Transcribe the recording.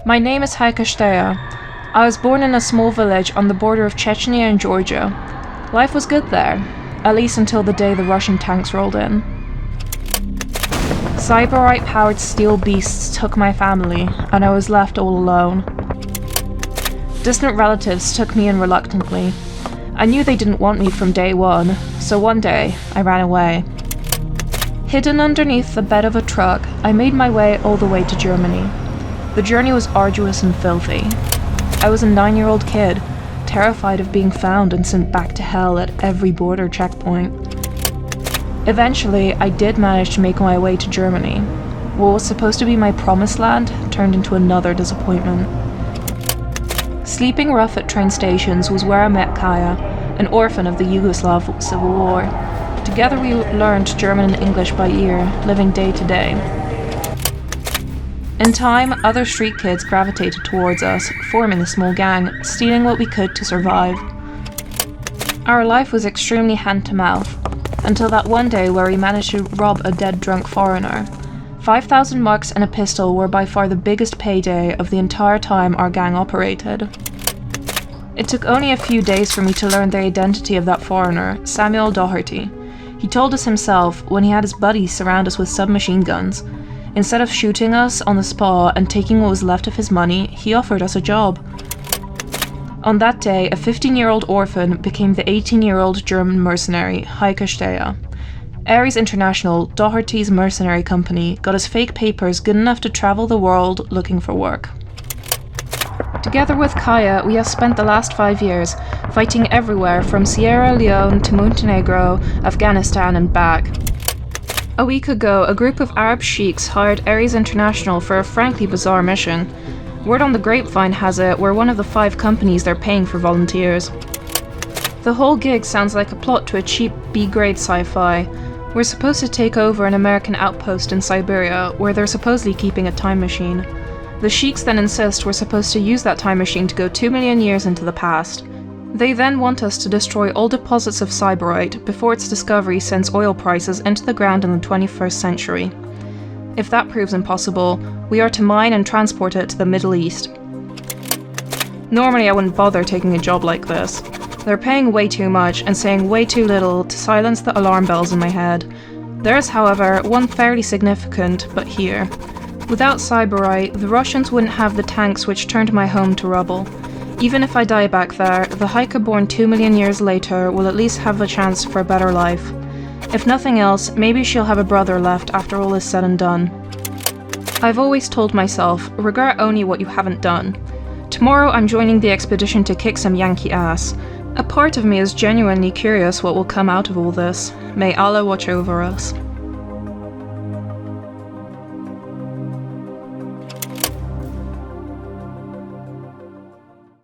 My name is Heike Story. I was born in a small village on the border of Chechnya and Georgia. Life was good there, at least until the day the Russian tanks rolled in. Siberite-powered steel beasts took my family, and I was left all alone. Distant relatives took me in reluctantly. I knew they didn't want me from day one, so one day, I ran away. Hidden underneath the bed of a truck, I made my way all the way to Germany. The journey was arduous and filthy. I was a 9-year-old kid, terrified of being found and sent back to hell at every border checkpoint. Eventually, I did manage to make my way to Germany. What was supposed to be my promised land turned into another disappointment. Sleeping rough at train stations was where I met Kaya, an orphan of the Yugoslav Civil War. Together we learned German and English by ear, living day to day. In time, other street kids gravitated towards us, forming a small gang, stealing what we could to survive. Our life was extremely hand-to-mouth, until that one day where we managed to rob a dead drunk foreigner. 5,000 marks and a pistol were by far the biggest payday of the entire time our gang operated. It took only a few days for me to learn the identity of that foreigner, Samuel Doherty. He told us himself when he had his buddies surround us with submachine guns. Instead of shooting us on the spot and taking what was left of his money, he offered us a job. On that day, a 15-year-old orphan became the 18-year-old German mercenary, Heike Story. Ares International, Doherty's mercenary company, got us fake papers good enough to travel the world looking for work. Together with Kaya, we have spent the last 5 years fighting everywhere from Sierra Leone to Montenegro, Afghanistan and back. A week ago, a group of Arab sheiks hired Ares International for a frankly bizarre mission. Word on the grapevine has it we're one of the 5 companies they're paying for volunteers. The whole gig sounds like a plot to a cheap B-grade sci-fi. We're supposed to take over an American outpost in Siberia, where they're supposedly keeping a time machine. The sheiks then insist we're supposed to use that time machine to go 2 million years into the past. They then want us to destroy all deposits of Siberite before its discovery sends oil prices into the ground in the 21st century. If that proves impossible, we are to mine and transport it to the Middle East. Normally I wouldn't bother taking a job like this. They're paying way too much and saying way too little to silence the alarm bells in my head. There is, however, one fairly significant but here. Without Siberite, the Russians wouldn't have the tanks which turned my home to rubble. Even if I die back there, the Heike born 2 million years later will at least have a chance for a better life. If nothing else, maybe she'll have a brother left after all is said and done. I've always told myself, regret only what you haven't done. Tomorrow I'm joining the expedition to kick some Yankee ass. A part of me is genuinely curious what will come out of all this. May Allah watch over us.